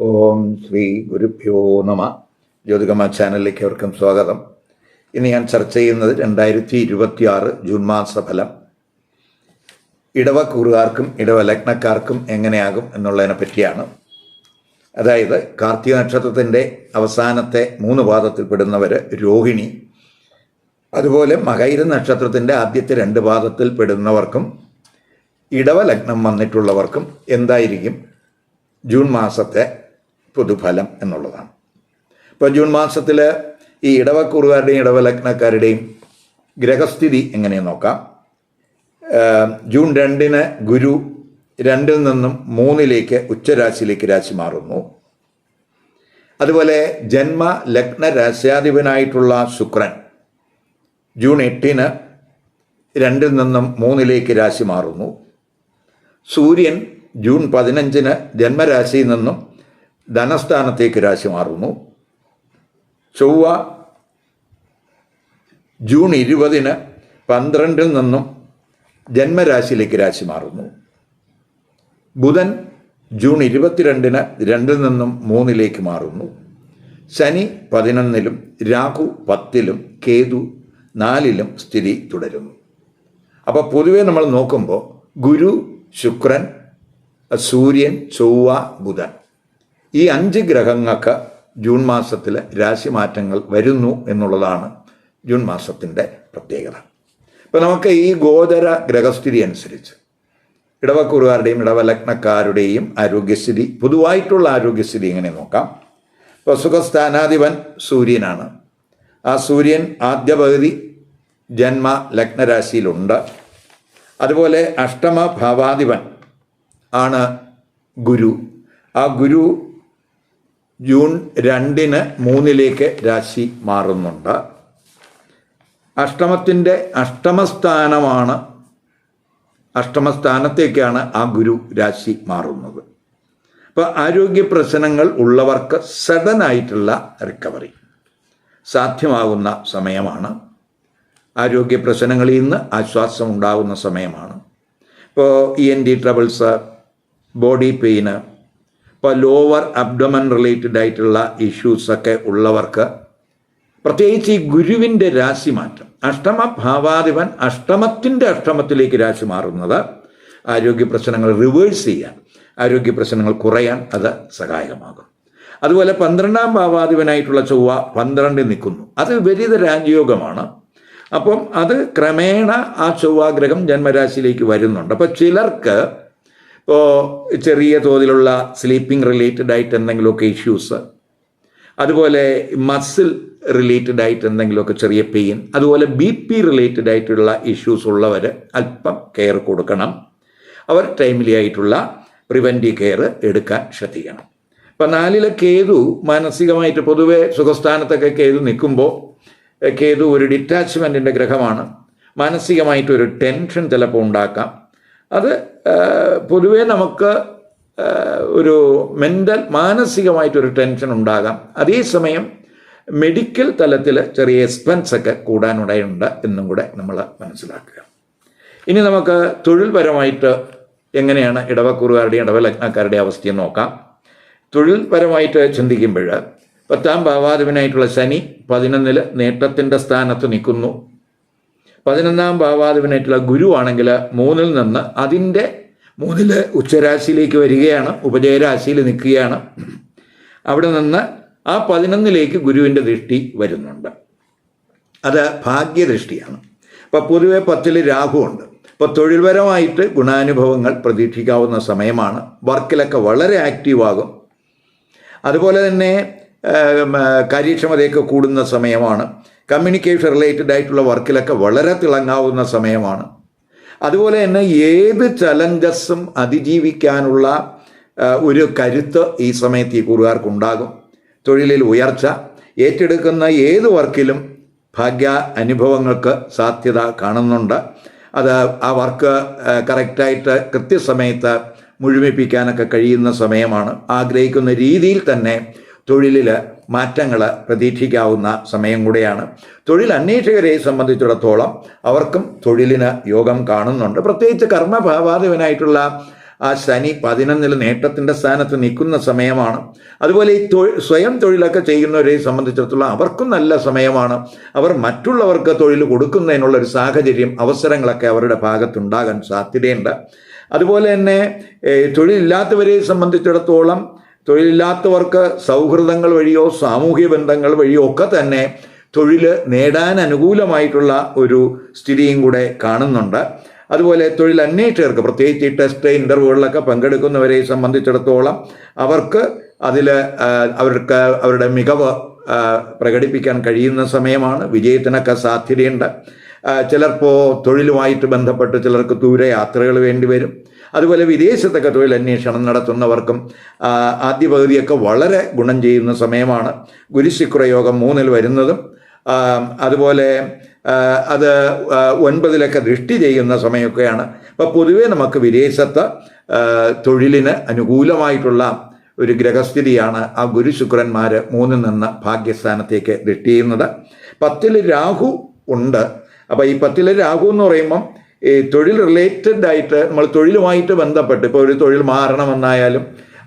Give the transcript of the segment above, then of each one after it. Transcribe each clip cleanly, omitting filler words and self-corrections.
ഓം ശ്രീ ഗുരുഭ്യോ നമ. ജ്യോതികമ്മ ചാനലിലേക്ക് അവർക്കും സ്വാഗതം. ഇന്ന് ഞാൻ ചർച്ച ചെയ്യുന്നത് 2026 ജൂൺ മാസ ഫലം ഇടവക്കൂറുകാർക്കും ഇടവലഗ്നക്കാർക്കും എങ്ങനെയാകും എന്നുള്ളതിനെ പറ്റിയാണ്. അതായത് കാർത്തിക നക്ഷത്രത്തിൻ്റെ അവസാനത്തെ 3 പാദത്തിൽപ്പെടുന്നവർ രോഹിണി, അതുപോലെ മകയിര നക്ഷത്രത്തിൻ്റെ ആദ്യത്തെ 2 പാദത്തിൽപ്പെടുന്നവർക്കും ഇടവലഗ്നം വന്നിട്ടുള്ളവർക്കും എന്തായിരിക്കും ജൂൺ മാസത്തെ പൊതുഫലം എന്നുള്ളതാണ്. ഇപ്പോൾ ജൂൺ മാസത്തിൽ ഈ ഇടവക്കൂറുകാരുടെയും ഇടവലഗ്നക്കാരുടെയും ഗ്രഹസ്ഥിതി എങ്ങനെയെന്ന് നോക്കാം. ജൂൺ 2-ന് ഗുരു 2-ൽ നിന്നും 3-ലേക്ക് ഉച്ചരാശിയിലേക്ക് രാശി മാറുന്നു. അതുപോലെ ജന്മ ലഗ്ന രാശ്യാധിപനായിട്ടുള്ള ശുക്രൻ ജൂൺ 8-ന് 2-ൽ നിന്നും 3-ലേക്ക് രാശി മാറുന്നു. സൂര്യൻ ജൂൺ 15-ന് ജന്മരാശിയിൽ നിന്നും ധനസ്ഥാനത്തേക്ക് രാശി മാറുന്നു. ചൊവ്വ ജൂൺ 20-ന് 12-ൽ നിന്നും ജന്മരാശിയിലേക്ക് രാശി മാറുന്നു. ബുധൻ ജൂൺ 22-ന് 2-ൽ നിന്നും 3-ലേക്ക് മാറുന്നു. ശനി 11-ലും രാഹു 10-ലും കേതു 4-ലും സ്ഥിതി തുടരുന്നു. അപ്പോൾ പൊതുവെ നമ്മൾ നോക്കുമ്പോൾ ഗുരു, ശുക്രൻ, സൂര്യൻ, ചൊവ്വ, ബുധൻ ഈ 5 ഗ്രഹങ്ങൾക്ക് ജൂൺ മാസത്തിൽ രാശിമാറ്റങ്ങൾ വരുന്നു എന്നുള്ളതാണ് ജൂൺ മാസത്തിൻ്റെ പ്രത്യേകത. അപ്പോൾ നമുക്ക് ഈ ഗോചര ഗ്രഹസ്ഥിതി അനുസരിച്ച് ഇടവക്കൂറുകാരുടെയും ഇടവലഗ്നക്കാരുടെയും ആരോഗ്യസ്ഥിതി, പൊതുവായിട്ടുള്ള ആരോഗ്യസ്ഥിതി എങ്ങനെ നോക്കാം. ഇപ്പോൾ സുഖസ്ഥാനാധിപൻ സൂര്യനാണ്. ആ സൂര്യൻ ആദ്യ പകുതി ജന്മ ലഗ്നരാശിയിലുണ്ട്. അതുപോലെ അഷ്ടമ ഭാവാധിപൻ ആണ് ഗുരു. ആ ഗുരു ജൂൺ 2-ന് 3-ലേക്ക് രാശി മാറുന്നുണ്ട്. അഷ്ടമത്തിൻ്റെ അഷ്ടമസ്ഥാനമാണ്, അഷ്ടമസ്ഥാനത്തേക്കാണ് ആ ഗുരു രാശി മാറുന്നത്. അപ്പോൾ ആരോഗ്യ പ്രശ്നങ്ങൾ ഉള്ളവർക്ക് സഡനായിട്ടുള്ള റിക്കവറി സാധ്യമാകുന്ന സമയമാണ്. ആരോഗ്യ പ്രശ്നങ്ങളിൽ നിന്ന് ആശ്വാസം ഉണ്ടാകുന്ന സമയമാണ്. ഇപ്പോൾ ENT ട്രബിൾസ്, ബോഡി പെയിന്, ഇപ്പോൾ ലോവർ അബ്ഡോമൻ റിലേറ്റഡ് ആയിട്ടുള്ള ഇഷ്യൂസൊക്കെ ഉള്ളവർക്ക്, പ്രത്യേകിച്ച് ഈ ഗുരുവിൻ്റെ രാശി മാറ്റം, അഷ്ടമ ഭാവാധിപൻ അഷ്ടമത്തിൻ്റെ അഷ്ടമത്തിലേക്ക് രാശി മാറുന്നത് ആരോഗ്യ പ്രശ്നങ്ങൾ റിവേഴ്സ് ചെയ്യാൻ, ആരോഗ്യ പ്രശ്നങ്ങൾ കുറയാൻ അത് സഹായകമാകും. അതുപോലെ 12-ാം ഭാവാധിപനായിട്ടുള്ള ചൊവ്വ 12-ൽ നിൽക്കുന്നു. അത് വിപരീത രാജയോഗമാണ്. അപ്പം അത് ക്രമേണ ആ ചൊവ്വാഗ്രഹം ജന്മരാശിയിലേക്ക് വരുന്നുണ്ട്. അപ്പോൾ ചിലർക്ക് ഇപ്പോൾ ചെറിയ തോതിലുള്ള സ്ലീപ്പിംഗ് റിലേറ്റഡ് ആയിട്ട് എന്തെങ്കിലുമൊക്കെ ഇഷ്യൂസ്, അതുപോലെ മസിൽ റിലേറ്റഡ് ആയിട്ട് എന്തെങ്കിലുമൊക്കെ ചെറിയ പെയിൻ, അതുപോലെ BP റിലേറ്റഡ് ആയിട്ടുള്ള ഇഷ്യൂസ് ഉള്ളവർ അല്പം കെയർ കൊടുക്കണം. അവർ ടൈംലി ആയിട്ടുള്ള പ്രിവെൻറ്റീവ് കെയർ എടുക്കാൻ ശ്രദ്ധിക്കണം. ഇപ്പം 4-ലെ കേതു മാനസികമായിട്ട്, പൊതുവെ സുഖസ്ഥാനത്തൊക്കെ കേതു നിൽക്കുമ്പോൾ കേതു ഒരു ഡിറ്റാച്ച്മെൻറ്റിൻ്റെ ഗ്രഹമാണ്. മാനസികമായിട്ടൊരു ടെൻഷൻ ചിലപ്പോൾ ഉണ്ടാക്കാം. അത് പൊതുവേ നമുക്ക് ഒരു മാനസികമായിട്ടൊരു ടെൻഷൻ ഉണ്ടാകാം. അതേസമയം മെഡിക്കൽ തലത്തിൽ ചെറിയ എക്സ്പെൻസൊക്കെ കൂടാനിടയുണ്ട് എന്നും കൂടെ നമ്മൾ മനസ്സിലാക്കുക. ഇനി നമുക്ക് തൊഴിൽപരമായിട്ട് എങ്ങനെയാണ് ഇടവക്കൂറുകാരുടെയും ഇടവലഗ്നക്കാരുടെയും അവസ്ഥയെന്ന് നോക്കാം. തൊഴിൽപരമായിട്ട് ചിന്തിക്കുമ്പോൾ 10-ാം ഭാവാധിപനായിട്ടുള്ള ശനി 11-ൽ നേട്ടത്തിൻ്റെ സ്ഥാനത്ത് നിൽക്കുന്നു. 11-ാം ഭാവാധിപനായിട്ടുള്ള ഗുരു ആണെങ്കിൽ 3-ൽ നിന്ന് 3-ൽ ഉച്ചരാശിയിലേക്ക് വരികയാണ്, ഉപജയരാശിയിൽ നിൽക്കുകയാണ്. അവിടെ നിന്ന് ആ 11-ലേക്ക് ഗുരുവിൻ്റെ ദൃഷ്ടി വരുന്നുണ്ട്. അത് ഭാഗ്യദൃഷ്ടിയാണ്. അപ്പോൾ പൊതുവെ 10-ൽ രാഹു ഉണ്ട്. അപ്പോൾ തൊഴിൽപരമായിട്ട് ഗുണാനുഭവങ്ങൾ പ്രതീക്ഷിക്കാവുന്ന സമയമാണ്. വർക്കിലൊക്കെ വളരെ ആക്റ്റീവാകും. അതുപോലെ തന്നെ കാര്യക്ഷമതയൊക്കെ കൂടുന്ന സമയമാണ്. കമ്മ്യൂണിക്കേഷൻ റിലേറ്റഡ് ആയിട്ടുള്ള വർക്കിലൊക്കെ വളരെ തിളങ്ങാവുന്ന സമയമാണ്. അതുപോലെ തന്നെ ഏത് ചലഞ്ചസും അതിജീവിക്കാനുള്ള ഒരു കരുത്ത് ഈ സമയത്ത് ഈ കൂറുകാർക്കുണ്ടാകും. തൊഴിലിൽ ഉയർച്ച, ഏറ്റെടുക്കുന്ന ഏത് വർക്കിലും ഭാഗ്യ അനുഭവങ്ങൾക്ക് സാധ്യത കാണുന്നുണ്ട്. അത് ആ വർക്ക് കറക്റ്റായിട്ട് കൃത്യസമയത്ത് മുഴുമിപ്പിക്കാനൊക്കെ കഴിയുന്ന സമയമാണ്. ആഗ്രഹിക്കുന്ന രീതിയിൽ തന്നെ തൊഴിലിൽ മാറ്റങ്ങൾ പ്രതീക്ഷിക്കാവുന്ന സമയം കൂടെയാണ്. തൊഴിൽ അന്വേഷകരെ സംബന്ധിച്ചിടത്തോളം അവർക്കും തൊഴിലിന് യോഗം കാണുന്നുണ്ട്. പ്രത്യേകിച്ച് കർമ്മഭാവാധിപനായിട്ടുള്ള ആ ശനി 11 നേട്ടത്തിൻ്റെ സ്ഥാനത്ത് നിൽക്കുന്ന സമയമാണ്. അതുപോലെ ഈ സ്വയം തൊഴിലൊക്കെ ചെയ്യുന്നവരെ സംബന്ധിച്ചിടത്തോളം അവർക്കും നല്ല സമയമാണ്. അവർ മറ്റുള്ളവർക്ക് തൊഴിൽ കൊടുക്കുന്നതിനുള്ളൊരു സാഹചര്യം, അവസരങ്ങളൊക്കെ അവരുടെ ഭാഗത്തുണ്ടാകാൻ സാധ്യതയുണ്ട്. അതുപോലെ തന്നെ തൊഴിലില്ലാത്തവരെ സംബന്ധിച്ചിടത്തോളം തൊഴിലില്ലാത്തവർക്ക് സൗഹൃദങ്ങൾ വഴിയോ സാമൂഹ്യ ബന്ധങ്ങൾ വഴിയോ ഒക്കെ തന്നെ തൊഴിൽ നേടാൻ അനുകൂലമായിട്ടുള്ള ഒരു സ്ഥിതിയും കൂടെ കാണുന്നുണ്ട്. അതുപോലെ തൊഴിൽ അന്വേഷകർക്ക്, പ്രത്യേകിച്ച് ടെസ്റ്റ് ഇൻ്റർവ്യൂകളിലൊക്കെ പങ്കെടുക്കുന്നവരെ സംബന്ധിച്ചിടത്തോളം അവർക്ക് അതിൽ അവർക്ക് അവരുടെ മികവ് പ്രകടിപ്പിക്കാൻ കഴിയുന്ന സമയമാണ്. വിജയത്തിനൊക്കെ സാധ്യതയുണ്ട്. ചിലർപ്പോൾ തൊഴിലുമായിട്ട് ബന്ധപ്പെട്ട് ചിലർക്ക് ദൂരെ യാത്രകൾ വേണ്ടി വരും. അതുപോലെ വിദേശത്തൊക്കെ തൊഴിലന്വേഷണം നടത്തുന്നവർക്കും ആദ്യ പകുതിയൊക്കെ വളരെ ഗുണം ചെയ്യുന്ന സമയമാണ്. ഗുരുശുക്രയോഗം 3 വരുന്നതും അതുപോലെ അത് 9 ദൃഷ്ടി ചെയ്യുന്ന സമയമൊക്കെയാണ്. അപ്പോൾ പൊതുവേ നമുക്ക് വിദേശത്ത് തൊഴിലിന് അനുകൂലമായിട്ടുള്ള ഒരു ഗ്രഹസ്ഥിതിയാണ് ആ ഗുരുശുക്രന്മാർ 3 നിന്ന് ഭാഗ്യസ്ഥാനത്തേക്ക് ദൃഷ്ടി ചെയ്യുന്നത്. 10 രാഹു ഉണ്ട്. അപ്പോൾ ഈ 10 രാഹു എന്ന് പറയുമ്പം ഈ തൊഴിൽ റിലേറ്റഡ് ആയിട്ട് നമ്മൾ തൊഴിലുമായിട്ട് ബന്ധപ്പെട്ട് ഇപ്പോൾ ഒരു തൊഴിൽ മാറണമെന്നായാലും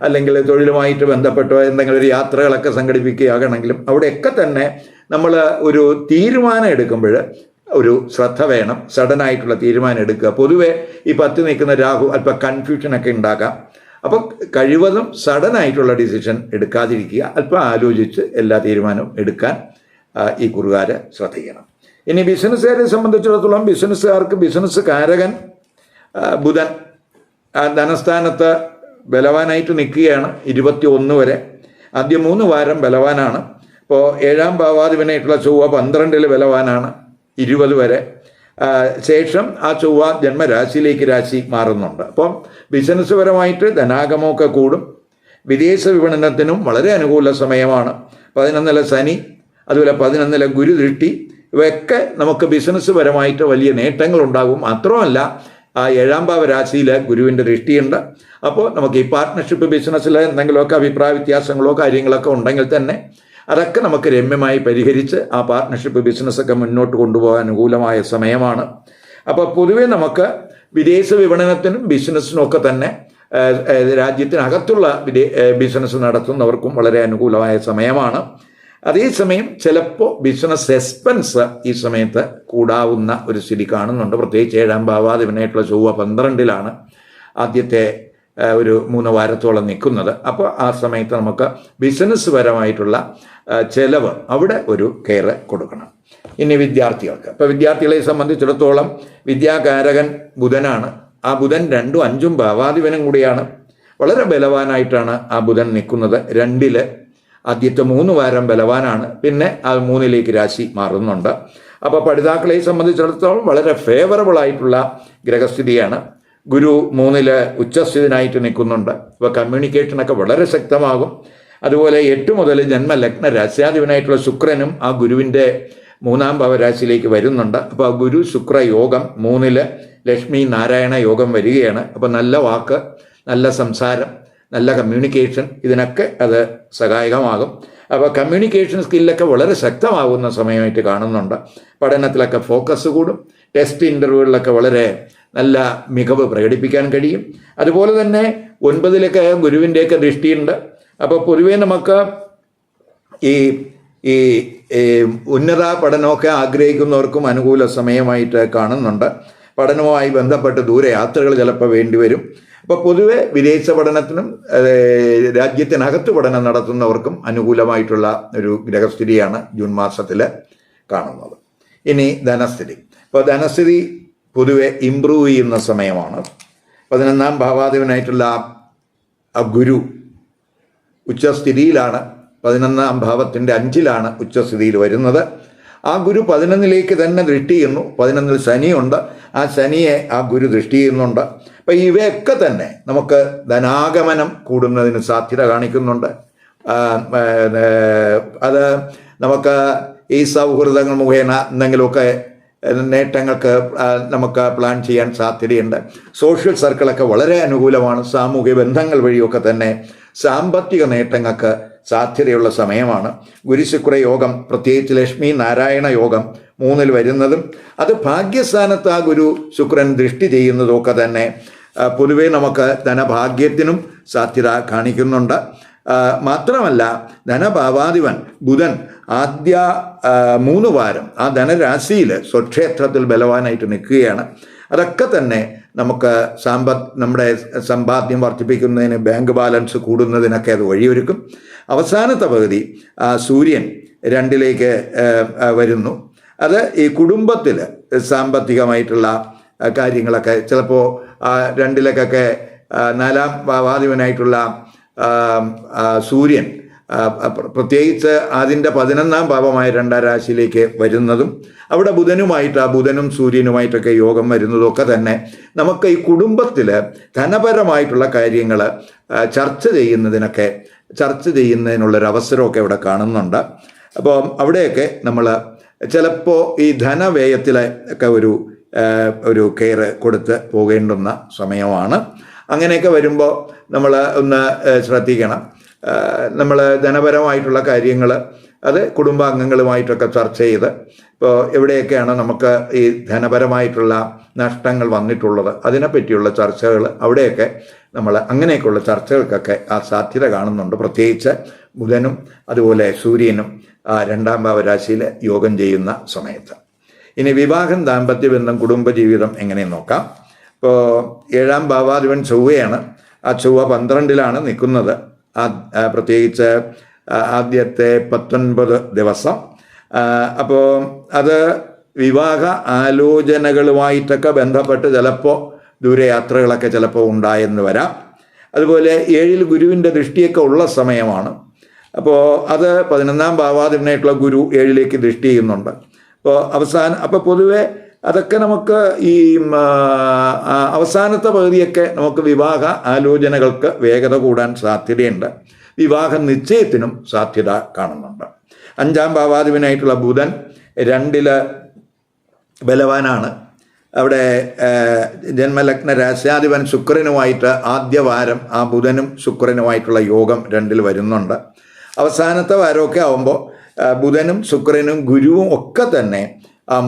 അല്ലെങ്കിൽ തൊഴിലുമായിട്ട് ബന്ധപ്പെട്ടോ എന്തെങ്കിലും ഒരു യാത്രകളൊക്കെ സംഘടിപ്പിക്കുകയാകണമെങ്കിലും അവിടെയൊക്കെ തന്നെ നമ്മൾ ഒരു തീരുമാനം എടുക്കുമ്പോൾ ഒരു ശ്രദ്ധ വേണം. സഡനായിട്ടുള്ള തീരുമാനം എടുക്കുക. പൊതുവെ ഈ 10 നിൽക്കുന്ന രാഹു അല്പം കൺഫ്യൂഷനൊക്കെ ഉണ്ടാക്കാം. അപ്പം കഴിവതും സഡനായിട്ടുള്ള ഡിസിഷൻ എടുക്കാതിരിക്കുക. അല്പം ആലോചിച്ച് എല്ലാ തീരുമാനവും എടുക്കാൻ ഈ കുറുകാർ ശ്രദ്ധിക്കണം. ഇനി ബിസിനസ്സുകാരെ സംബന്ധിച്ചിടത്തോളം ബിസിനസ്സുകാർക്ക് ബിസിനസ് കാരകൻ ബുധൻ ധനസ്ഥാനത്ത് ബലവാനായിട്ട് നിൽക്കുകയാണ് 21 വരെ. ആദ്യ 3 വാരം ബലവാനാണ്. ഇപ്പോൾ 7ാം ഭാവാധിപനായിട്ടുള്ള ചൊവ്വ 12 ബലവാനാണ് 20 വരെ. ശേഷം ആ ചൊവ്വ ജന്മരാശിയിലേക്ക് രാശി മാറുന്നുണ്ട്. അപ്പം ബിസിനസ് പരമായിട്ട് ധനാഗമമൊക്കെ കൂടും. വിദേശ വിപണനത്തിനും വളരെ അനുകൂല സമയമാണ്. 11 ശനി, അതുപോലെ 11 ഗുരുദൃഷ്ടി, ഇവയൊക്കെ നമുക്ക് ബിസിനസ് പരമായിട്ട് വലിയ നേട്ടങ്ങളുണ്ടാകും. മാത്രമല്ല ആ 7ാം ഭാവരാശിയിൽ ഗുരുവിൻ്റെ ദൃഷ്ടിയുണ്ട്. അപ്പോൾ നമുക്ക് ഈ പാർട്ട്ണർഷിപ്പ് ബിസിനസ്സിൽ എന്തെങ്കിലുമൊക്കെ അഭിപ്രായ വ്യത്യാസങ്ങളോ കാര്യങ്ങളൊക്കെ ഉണ്ടെങ്കിൽ തന്നെ അതൊക്കെ നമുക്ക് രമ്യമായി പരിഹരിച്ച് ആ പാർട്ട്ണർഷിപ്പ് ബിസിനസ്സൊക്കെ മുന്നോട്ട് കൊണ്ടുപോകാൻ അനുകൂലമായ സമയമാണ്. അപ്പോൾ പൊതുവേ നമുക്ക് വിദേശ വിപണനത്തിനും ബിസിനസ്സിനും ഒക്കെ തന്നെ രാജ്യത്തിനകത്തുള്ള ബിസിനസ് നടത്തുന്നവർക്കും വളരെ അനുകൂലമായ സമയമാണ്. അതേസമയം ചിലപ്പോൾ ബിസിനസ് എക്സ്പെൻസ് ഈ സമയത്ത് കൂടാവുന്ന ഒരു സ്ഥിതി കാണുന്നുണ്ട്. പ്രത്യേകിച്ച് 7ാം ഭാവാധിപനായിട്ടുള്ള ചൊവ്വ 12 ആദ്യത്തെ ഒരു 3 വാരത്തോളം നിൽക്കുന്നത്. അപ്പോൾ ആ സമയത്ത് നമുക്ക് ബിസിനസ് പരമായിട്ടുള്ള ചെലവ് അവിടെ ഒരു കെയർ കൊടുക്കണം. ഇനി വിദ്യാർത്ഥികൾക്ക്, ഇപ്പോൾ വിദ്യാർത്ഥികളെ സംബന്ധിച്ചിടത്തോളം വിദ്യാകാരകൻ ബുധനാണ്. ആ ബുധൻ 2ഉം 5ഉം ഭാവാധിപനും കൂടിയാണ്. വളരെ ബലവാനായിട്ടാണ് ആ ബുധൻ നിൽക്കുന്നത്. 2 ആദ്യത്തെ 3 വാരം ബലവാനാണ്. പിന്നെ ആ 3 രാശി മാറുന്നുണ്ട്. അപ്പോൾ പഠിതാക്കളെ സംബന്ധിച്ചിടത്തോളം വളരെ ഫേവറബിൾ ആയിട്ടുള്ള ഗ്രഹസ്ഥിതിയാണ്. ഗുരു 3 ഉച്ചസ്ഥിതനായിട്ട് നിൽക്കുന്നുണ്ട്. അപ്പോൾ കമ്മ്യൂണിക്കേഷനൊക്കെ വളരെ ശക്തമാകും. അതുപോലെ 8 മുതൽ ജന്മലഗ്ന രാശ്യാധിപനായിട്ടുള്ള ശുക്രനും ആ ഗുരുവിൻ്റെ 3ാം ഭാവരാശിയിലേക്ക് വരുന്നുണ്ട്. അപ്പോൾ ആ ഗുരു ശുക്ര യോഗം 3 ലക്ഷ്മി നാരായണ യോഗം വരികയാണ്. അപ്പോൾ നല്ല വാക്ക്, നല്ല സംസാരം, നല്ല കമ്മ്യൂണിക്കേഷൻ, ഇതിനൊക്കെ അത് സഹായകമാകും. അപ്പോൾ കമ്മ്യൂണിക്കേഷൻ സ്കില്ലൊക്കെ വളരെ ശക്തമാകുന്ന സമയമായിട്ട് കാണുന്നുണ്ട്. പഠനത്തിലൊക്കെ ഫോക്കസ് കൂടും. ടെസ്റ്റ് ഇൻ്റർവ്യൂകളിലൊക്കെ വളരെ നല്ല മികവ് പ്രകടിപ്പിക്കാൻ കഴിയും. അതുപോലെ തന്നെ 9 ഗുരുവിൻ്റെയൊക്കെ ദൃഷ്ടിയുണ്ട്. അപ്പോൾ പൊതുവേ നമുക്ക് ഈ ഈ ഉന്നത പഠനമൊക്കെ ആഗ്രഹിക്കുന്നവർക്കും അനുകൂല സമയമായിട്ട് കാണുന്നുണ്ട്. പഠനവുമായി ബന്ധപ്പെട്ട് ദൂരെ യാത്രകൾ ചിലപ്പോൾ വേണ്ടിവരും. അപ്പോൾ പൊതുവെ വിദേശ പഠനത്തിനും രാജ്യത്തിനകത്ത് പഠനം നടത്തുന്നവർക്കും അനുകൂലമായിട്ടുള്ള ഒരു ഗ്രഹസ്ഥിതിയാണ് ജൂൺ മാസത്തിൽ കാണുന്നത്. ഇനി ധനസ്ഥിതി. ഇപ്പോൾ ധനസ്ഥിതി പൊതുവെ ഇംപ്രൂവ് ചെയ്യുന്ന സമയമാണ്. 11ാം ഭാവാധിപനായിട്ടുള്ള ആ ഗുരു ഉച്ചസ്ഥിതിയിലാണ്. 11ാം ഭാവത്തിൻ്റെ 5ലാണ് ഉച്ചസ്ഥിതിയിൽ വരുന്നത്. ആ ഗുരു 11 തന്നെ ദൃഷ്ടി ചെയ്യുന്നു. 11 ശനിയുണ്ട്. ആ ശനിയെ ആ ഗുരു ദൃഷ്ടി ചെയ്യുന്നുണ്ട്. അപ്പം ഇവയൊക്കെ തന്നെ നമുക്ക് ധനാഗമനം കൂടുന്നതിന് സാധ്യത കാണിക്കുന്നുണ്ട്. അത് നമുക്ക് ഈ സൗഹൃദങ്ങൾ മുഖേന എന്തെങ്കിലുമൊക്കെ നേട്ടങ്ങൾക്ക് നമുക്ക് പ്ലാൻ ചെയ്യാൻ സാധ്യതയുണ്ട്. സോഷ്യൽ സർക്കിളൊക്കെ വളരെ അനുകൂലമാണ്. സാമൂഹ്യ ബന്ധങ്ങൾ വഴിയൊക്കെ തന്നെ സാമ്പത്തിക നേട്ടങ്ങൾക്ക് സാധ്യതയുള്ള സമയമാണ്. ഗുരുശുക്ര യോഗം, പ്രത്യേകിച്ച് ലക്ഷ്മി നാരായണ യോഗം 3 വരുന്നതും അത് ഭാഗ്യസ്ഥാനത്ത് ആ ഗുരു ശുക്രൻ ദൃഷ്ടി ചെയ്യുന്നതൊക്കെ തന്നെ പൊതുവെ നമുക്ക് ധനഭാഗ്യത്തിനും സാധ്യത കാണിക്കുന്നുണ്ട്. മാത്രമല്ല ധനഭാവാധിപൻ ബുധൻ ആദ്യ 3 വാരം ആ ധനരാശിയിൽ സ്വക്ഷേത്രത്തിൽ ബലവാനായിട്ട് നിൽക്കുകയാണ്. അതൊക്കെ തന്നെ നമുക്ക് നമ്മുടെ സമ്പാദ്യം വർദ്ധിപ്പിക്കുന്നതിന്, ബാങ്ക് ബാലൻസ് കൂടുന്നതിനൊക്കെ അത് വഴിയൊരുക്കും. അവസാനത്തെ പകുതി സൂര്യൻ 2ലേക്ക് വരുന്നു. അത് ഈ കുടുംബത്തിൽ സാമ്പത്തികമായിട്ടുള്ള കാര്യങ്ങളൊക്കെ ചിലപ്പോൾ 2ലേക്കൊക്കെ 4-ാം ഭാവാധിപനായിട്ടുള്ള സൂര്യൻ പ്രത്യേകിച്ച് അതിൻ്റെ 11-ാം ഭാവമായ 2-ാം രാശിയിലേക്ക് വരുന്നതും അവിടെ ബുധനും സൂര്യനുമായിട്ടൊക്കെ യോഗം വരുന്നതൊക്കെ തന്നെ നമുക്ക് ഈ കുടുംബത്തിൽ ധനപരമായിട്ടുള്ള കാര്യങ്ങൾ ചർച്ച ചെയ്യുന്നതിനുള്ളൊരവസരമൊക്കെ ഇവിടെ കാണുന്നുണ്ട്. അപ്പോൾ അവിടെയൊക്കെ നമ്മൾ ചിലപ്പോൾ ഈ ധനവ്യയത്തിലെ ഒക്കെ ഒരു കെയർ കൊടുത്ത് പോകേണ്ടുന്ന സമയമാണ്. അങ്ങനെയൊക്കെ വരുമ്പോൾ നമ്മൾ ഒന്ന് ശ്രദ്ധിക്കണം. നമ്മൾ ധനപരമായിട്ടുള്ള കാര്യങ്ങൾ അത് കുടുംബാംഗങ്ങളുമായിട്ടൊക്കെ ചർച്ച ചെയ്ത് ഇപ്പോൾ എവിടെയൊക്കെയാണ് നമുക്ക് ഈ ധനപരമായിട്ടുള്ള നഷ്ടങ്ങൾ വന്നിട്ടുള്ളത് അതിനെപ്പറ്റിയുള്ള ചർച്ചകൾ അവിടെയൊക്കെ നമ്മൾ അങ്ങനെയൊക്കെയുള്ള ചർച്ചകൾക്കൊക്കെ ആ സാധ്യത കാണുന്നുണ്ട്. പ്രത്യേകിച്ച് ബുധനും അതുപോലെ സൂര്യനും 2-ാം ഭാവരാശിയിൽ യോഗം ചെയ്യുന്ന സമയത്ത്. ഇനി വിവാഹം, ദാമ്പത്യബന്ധം, കുടുംബജീവിതം എങ്ങനെ നോക്കാം. ഇപ്പോൾ 7-ാം ഭാവാധിപൻ ചൊവ്വയാണ്. ആ ചൊവ്വ 12-ലാണ് നിൽക്കുന്നത്. പ്രത്യേകിച്ച് ആദ്യത്തെ 19 ദിവസം. അപ്പോൾ അത് വിവാഹ ആലോചനകളുമായിട്ടൊക്കെ ബന്ധപ്പെട്ട് ചിലപ്പോൾ ദൂരയാത്രകളൊക്കെ ചിലപ്പോൾ ഉണ്ടായെന്ന് വരാം. അതുപോലെ 7-ൽ ഗുരുവിൻ്റെ ദൃഷ്ടിയൊക്കെ ഉള്ള സമയമാണ്. അപ്പോൾ അത് 11-ാം ഭാവാധിപനായിട്ടുള്ള ഗുരു 7ലേക്ക് ദൃഷ്ടി ചെയ്യുന്നുണ്ട്. അപ്പോൾ പൊതുവെ അതൊക്കെ നമുക്ക് ഈ അവസാനത്തെ പകുതിയൊക്കെ നമുക്ക് വിവാഹ ആലോചനകൾക്ക് വേഗത കൂടാൻ സാധ്യതയുണ്ട്. വിവാഹ നിശ്ചയത്തിനും സാധ്യത കാണുന്നുണ്ട്. 5-ാം ഭാവാധിപനായിട്ടുള്ള ബുധൻ 2-ൽ ബലവാനാണ്. അവിടെ ജന്മലഗ്ന രാശ്യാധിപൻ ശുക്രനുമായിട്ട് ആദ്യ വാരം ആ ബുധനും ശുക്രനുമായിട്ടുള്ള യോഗം 2-ൽ വരുന്നുണ്ട്. അവസാനത്തെ വാരമൊക്കെ ആകുമ്പോൾ ബുധനും ശുക്രനും ഗുരുവും ഒക്കെ തന്നെ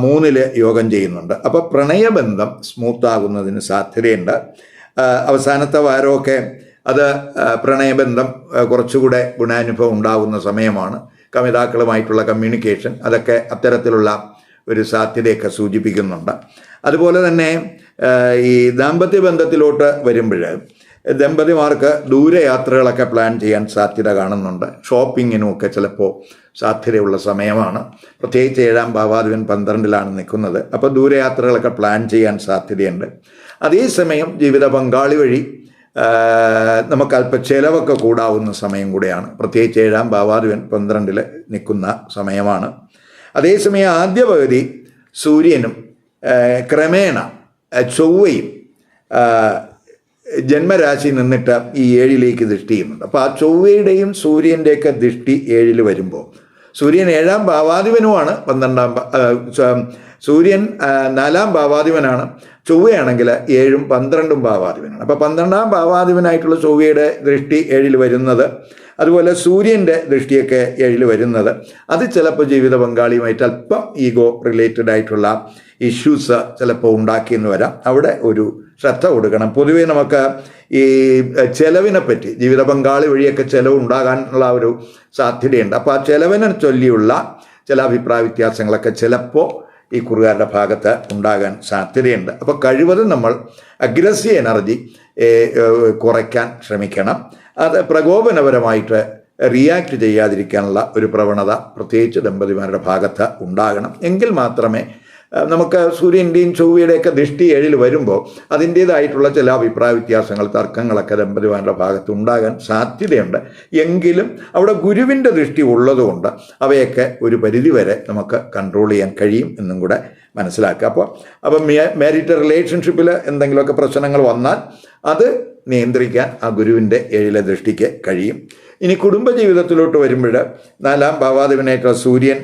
3-ൽ യോഗം ചെയ്യുന്നുണ്ട്. അപ്പോൾ പ്രണയബന്ധം സ്മൂത്താകുന്നതിന് സാധ്യതയുണ്ട്. അവസാനത്തെ വാരമൊക്കെ അത് പ്രണയബന്ധം കുറച്ചുകൂടെ ഗുണാനുഭവം ഉണ്ടാകുന്ന സമയമാണ്. കമിതാക്കളുമായിട്ടുള്ള കമ്മ്യൂണിക്കേഷൻ അതൊക്കെ അത്തരത്തിലുള്ള ഒരു സാധ്യതയൊക്കെ സൂചിപ്പിക്കുന്നുണ്ട്. അതുപോലെ തന്നെ ഈ ദാമ്പത്യ ബന്ധത്തിലോട്ട് വരുമ്പോൾ ദമ്പതിമാർക്ക് ദൂരയാത്രകളൊക്കെ പ്ലാൻ ചെയ്യാൻ സാധ്യത കാണുന്നുണ്ട്. ഷോപ്പിങ്ങിനുമൊക്കെ ചിലപ്പോൾ സാധ്യതയുള്ള സമയമാണ്. പ്രത്യേകിച്ച് 7-ാം ഭാവാധിപൻ 12-ലാണ് നിൽക്കുന്നത്. അപ്പോൾ ദൂരയാത്രകളൊക്കെ പ്ലാൻ ചെയ്യാൻ സാധ്യതയുണ്ട്. അതേസമയം ജീവിത പങ്കാളി വഴി നമുക്ക് അല്പ ചിലവൊക്കെ കൂടാവുന്ന സമയം കൂടെയാണ്. പ്രത്യേകിച്ച് 7-ാം ഭാവാധിപൻ 12-ൽ നിൽക്കുന്ന സമയമാണ്. അതേസമയം ആദ്യ പകുതി സൂര്യനും ക്രമേണ ചൊവ്വയും ജന്മരാശി നിന്നിട്ട് ഈ 7ലേക്ക് ദൃഷ്ടി ചെയ്യുന്നുണ്ട്. അപ്പോൾ ആ ചൊവ്വയുടെയും സൂര്യൻ്റെയൊക്കെ ദൃഷ്ടി 7-ൽ വരുമ്പോൾ സൂര്യൻ 7-ാം ഭാവാധിപനുമാണ്. സൂര്യൻ 4-ാം ഭാവാധിപനാണ്. ചൊവ്വയാണെങ്കിൽ 7-ഉം 12-ഉം ഭാവാധിപനാണ്. അപ്പോൾ 12-ാം ഭാവാധിപനായിട്ടുള്ള ചൊവ്വയുടെ ദൃഷ്ടി 7-ൽ വരുന്നത്, അതുപോലെ സൂര്യൻ്റെ ദൃഷ്ടിയൊക്കെ 7-ൽ വരുന്നത്, അത് ചിലപ്പോൾ ജീവിത പങ്കാളിയുമായിട്ട് അല്പം ഈഗോ റിലേറ്റഡ് ആയിട്ടുള്ള ഇഷ്യൂസ് ചിലപ്പോൾ ഉണ്ടാക്കിയെന്ന് വരാം. അവിടെ ഒരു ശ്രദ്ധ കൊടുക്കണം. പൊതുവേ നമുക്ക് ഈ ചെലവിനെ പറ്റി ജീവിത പങ്കാളി വഴിയൊക്കെ ചെലവ് ഉണ്ടാകാനുള്ള ഒരു സാധ്യതയുണ്ട്. അപ്പോൾ ആ ചെലവിനെ ചൊല്ലിയുള്ള ചില അഭിപ്രായ വ്യത്യാസങ്ങളൊക്കെ ചിലപ്പോൾ ഈ കുറുകാരുടെ ഭാഗത്ത് ഉണ്ടാകാൻ സാധ്യതയുണ്ട്. അപ്പോൾ കഴിവതും നമ്മൾ അഗ്രസീവ് എനർജി കുറയ്ക്കാൻ ശ്രമിക്കണം. അത് പ്രകോപനപരമായിട്ട് റിയാക്ട് ചെയ്യാതിരിക്കാനുള്ള ഒരു പ്രവണത പ്രത്യേകിച്ച് ദമ്പതിമാരുടെ ഭാഗത്ത് ഉണ്ടാകണം. എങ്കിൽ മാത്രമേ നമുക്ക് സൂര്യൻ്റെയും ചൊവ്വയുടെയൊക്കെ ദൃഷ്ടി 7-ൽ വരുമ്പോൾ അതിൻ്റേതായിട്ടുള്ള ചില അഭിപ്രായ വ്യത്യാസങ്ങൾ, തർക്കങ്ങളൊക്കെ ദമ്പതിമാരുടെ ഭാഗത്ത് ഉണ്ടാകാൻ സാധ്യതയുണ്ട്. എങ്കിലും അവിടെ ഗുരുവിൻ്റെ ദൃഷ്ടി ഉള്ളതുകൊണ്ട് അവയൊക്കെ ഒരു പരിധിവരെ നമുക്ക് കൺട്രോൾ ചെയ്യാൻ കഴിയും എന്നും കൂടെ മനസ്സിലാക്കുക. അപ്പോൾ മാരിറ്റൽ റിലേഷൻഷിപ്പിൽ എന്തെങ്കിലുമൊക്കെ പ്രശ്നങ്ങൾ വന്നാൽ അത് നിയന്ത്രിക്കാൻ ആ ഗുരുവിൻ്റെ 7-ലെ ദൃഷ്ടിക്ക് കഴിയും. ഇനി കുടുംബജീവിതത്തിലോട്ട് വരുമ്പോൾ 4-ാം ഭാവാധിപനായിട്ടുള്ള സൂര്യൻ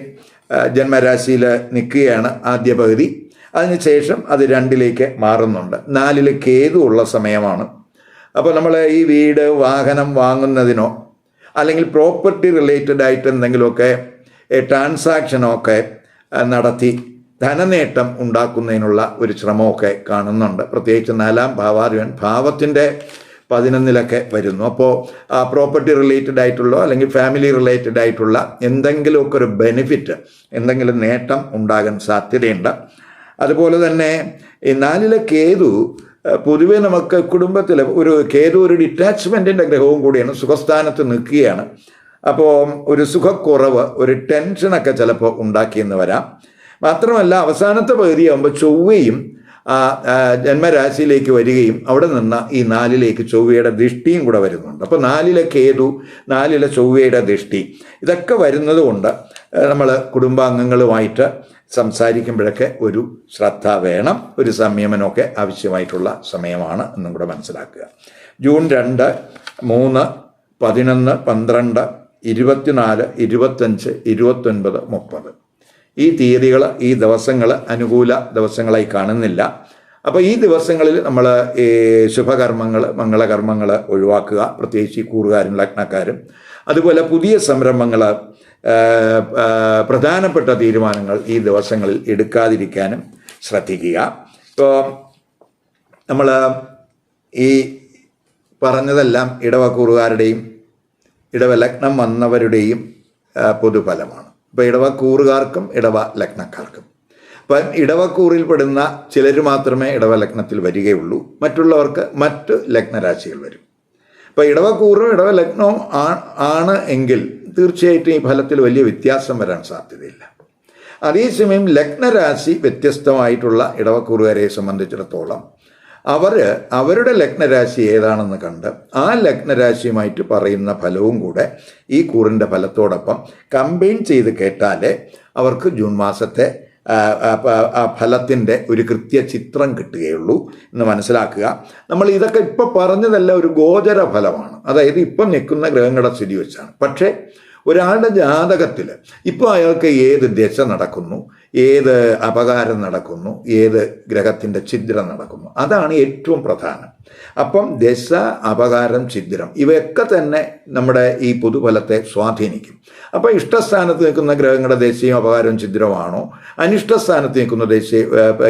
ജന്മരാശിയിൽ നിൽക്കുകയാണ് ആദ്യ പകുതി. അതിനുശേഷം അത് 2-ലേക്ക് മാറുന്നുണ്ട്. 4-ൽ കേതു ഉള്ള സമയമാണ്. അപ്പോൾ നമ്മൾ ഈ വീട്, വാഹനം വാങ്ങുന്നതിനോ അല്ലെങ്കിൽ പ്രോപ്പർട്ടി റിലേറ്റഡ് ആയിട്ട് എന്തെങ്കിലുമൊക്കെ ട്രാൻസാക്ഷനൊക്കെ നടത്തി ധനനേട്ടം ഉണ്ടാക്കുന്നതിനുള്ള ഒരു ശ്രമമൊക്കെ കാണുന്നുണ്ട്. പ്രത്യേകിച്ച് 4-ാം ഭാവാധിപൻ ഭാവത്തിൻ്റെ 11-ലൊക്കെ വരുന്നു. അപ്പോൾ പ്രോപ്പർട്ടി റിലേറ്റഡ് ആയിട്ടുള്ള അല്ലെങ്കിൽ ഫാമിലി റിലേറ്റഡ് ആയിട്ടുള്ള എന്തെങ്കിലുമൊക്കെ ഒരു ബെനിഫിറ്റ്, എന്തെങ്കിലും നേട്ടം ഉണ്ടാകാൻ സാധ്യതയുണ്ട്. അതുപോലെ തന്നെ ഈ 4-ലെ കേതു പൊതുവെ നമുക്ക് കുടുംബത്തിൽ കേതു ഒരു ഡിറ്റാച്ച്മെൻറ്റിൻ്റെ ഗ്രഹവും കൂടിയാണ്, സുഖസ്ഥാനത്ത് നിൽക്കുകയാണ്. അപ്പോൾ ഒരു സുഖക്കുറവ്, ഒരു ടെൻഷനൊക്കെ ചിലപ്പോൾ ഉണ്ടാക്കിയെന്ന് വരാം. മാത്രമല്ല അവസാനത്തെ പകുതിയാകുമ്പോൾ ചൊവ്വയും ജന്മരാശിയിലേക്ക് വരികയും അവിടെ നിന്ന് ഈ 4-ലേക്ക് ചൊവ്വയുടെ ദൃഷ്ടിയും കൂടെ വരുന്നുണ്ട്. അപ്പോൾ 4-ലെ കേതു, 4-ലെ ചൊവ്വയുടെ ദൃഷ്ടി, ഇതൊക്കെ വരുന്നത് കൊണ്ട് നമ്മൾ കുടുംബാംഗങ്ങളുമായിട്ട് സംസാരിക്കുമ്പോഴൊക്കെ ഒരു ശ്രദ്ധ വേണം, ഒരു സംയമനമൊക്കെ ആവശ്യമായിട്ടുള്ള സമയമാണ് എന്നും കൂടെ മനസ്സിലാക്കുക. ജൂൺ 2, 3, 11, 12, 24, 25, 29, 30 ഈ തീയതികൾ, ഈ ദിവസങ്ങൾ അനുകൂല ദിവസങ്ങളായി കാണുന്നില്ല. അപ്പോൾ ഈ ദിവസങ്ങളിൽ നമ്മൾ ഈ ശുഭകർമ്മങ്ങൾ, മംഗളകർമ്മങ്ങൾ ഒഴിവാക്കുക, പ്രത്യേകിച്ച് ഈ കൂറുകാരും ലഗ്നക്കാരും. അതുപോലെ പുതിയ സംരംഭങ്ങൾ, പ്രധാനപ്പെട്ട തീരുമാനങ്ങൾ ഈ ദിവസങ്ങളിൽ എടുക്കാതിരിക്കാനും ശ്രദ്ധിക്കുക. ഇപ്പോൾ നമ്മൾ ഈ പറഞ്ഞതെല്ലാം ഇടവക്കൂറുകാരുടെയും ഇടവ ലഗ്നം വന്നവരുടെയും പൊതുഫലമാണ്. ഇപ്പോൾ ഇടവക്കൂറുകാർക്കും ഇടവ ലഗ്നക്കാർക്കും, അപ്പം ഇടവക്കൂറിൽപ്പെടുന്ന ചിലർ മാത്രമേ ഇടവ ലഗ്നത്തിൽ വരികയുള്ളൂ, മറ്റുള്ളവർക്ക് മറ്റ് ലഗ്നരാശികൾ വരും. അപ്പോൾ ഇടവക്കൂറും ഇടവ ലഗ്നവും ആണ് എങ്കിൽ തീർച്ചയായിട്ടും ഈ ഫലത്തിൽ വലിയ വ്യത്യാസം വരാൻ സാധ്യതയില്ല. അതേസമയം ലഗ്നരാശി വ്യത്യസ്തമായിട്ടുള്ള ഇടവക്കൂറുകാരെ സംബന്ധിച്ചിടത്തോളം അവരുടെ ലഗ്നരാശി ഏതാണെന്ന് കണ്ട് ആ ലഗ്നരാശിയുമായിട്ട് പറയുന്ന ഫലവും കൂടെ ഈ കൂറിൻ്റെ ഫലത്തോടൊപ്പം കമ്പൈൻ ചെയ്ത് കേട്ടാലേ അവർക്ക് ജൂൺ മാസത്തെ ഫലത്തിൻ്റെ ഒരു കൃത്യ ചിത്രം കിട്ടുകയുള്ളൂ എന്ന് മനസ്സിലാക്കുക. നമ്മൾ ഇതൊക്കെ ഇപ്പോൾ പറഞ്ഞതല്ല ഒരു ഗോചര ഫലമാണ്, അതായത് ഇപ്പം നിൽക്കുന്ന ഗ്രഹങ്ങളുടെ സ്ഥിതി വെച്ചാണ്. പക്ഷേ ഒരാളുടെ ജാതകത്തിൽ ഇപ്പോൾ അയാൾക്ക് ഏത് ദശ നടക്കുന്നു, ഏത് അപകാരം നടക്കുന്നു, ഏത് ഗ്രഹത്തിൻ്റെ ഛിദ്രം നടക്കുന്നു, അതാണ് ഏറ്റവും പ്രധാനം. അപ്പം ദശ, അപകാരം, ഛിദ്രം ഇവയൊക്കെ തന്നെ നമ്മുടെ ഈ പൊതുഫലത്തെ സ്വാധീനിക്കും. അപ്പോൾ ഇഷ്ടസ്ഥാനത്ത് നിൽക്കുന്ന ഗ്രഹങ്ങളുടെ ദശയും അപകാരവും ഛിദ്രമാണോ, അനിഷ്ടസ്ഥാനത്ത് നിൽക്കുന്ന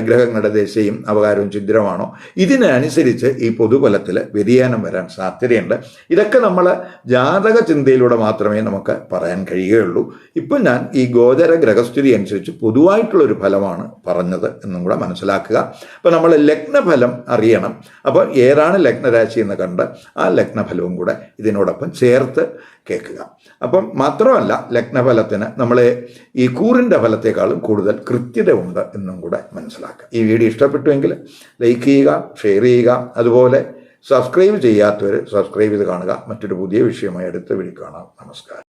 ഗ്രഹങ്ങളുടെ ദശയും അപകാരവും ഛിദ്രമാണോ, ഇതിനനുസരിച്ച് ഈ പൊതുഫലത്തിൽ വ്യതിയാനം വരാൻ സാധ്യതയുണ്ട്. ഇതൊക്കെ നമ്മൾ ജാതക ചിന്തയിലൂടെ മാത്രമേ നമുക്ക് പറയാൻ കഴിയുകയുള്ളൂ. ഇപ്പം ഞാൻ ഈ ഗോചര ഗ്രഹസ്ഥിതി അനുസരിച്ച് പൊതുവായിട്ടുള്ളൊരു ഫലമാണ് പറഞ്ഞത് എന്നും കൂടെ മനസ്സിലാക്കുക. അപ്പോൾ നമ്മൾ ലഗ്നഫലം അറിയണം. അപ്പോൾ ഏതാണ് ലഗ്നരാശി എന്ന് കണ്ട് ആ ലഗ്നഫലവും കൂടെ ഇതിനോടൊപ്പം ചേർത്ത് കേൾക്കുക. അപ്പം മാത്രമല്ല ലഗ്നഫലത്തിന് നമ്മൾ ഈ കൂറിൻ്റെ ഫലത്തെക്കാളും കൂടുതൽ കൃത്യത ഉണ്ട് എന്നും കൂടെ മനസ്സിലാക്കുക. ഈ വീഡിയോ ഇഷ്ടപ്പെട്ടുവെങ്കിൽ ലൈക്ക് ചെയ്യുക, ഷെയർ ചെയ്യുക. അതുപോലെ സബ്സ്ക്രൈബ് ചെയ്യാത്തവർ സബ്സ്ക്രൈബ് ചെയ്ത് കാണുക. മറ്റൊരു പുതിയ വിഷയമായി അടുത്ത വീഡിയോ കാണാം. നമസ്കാരം.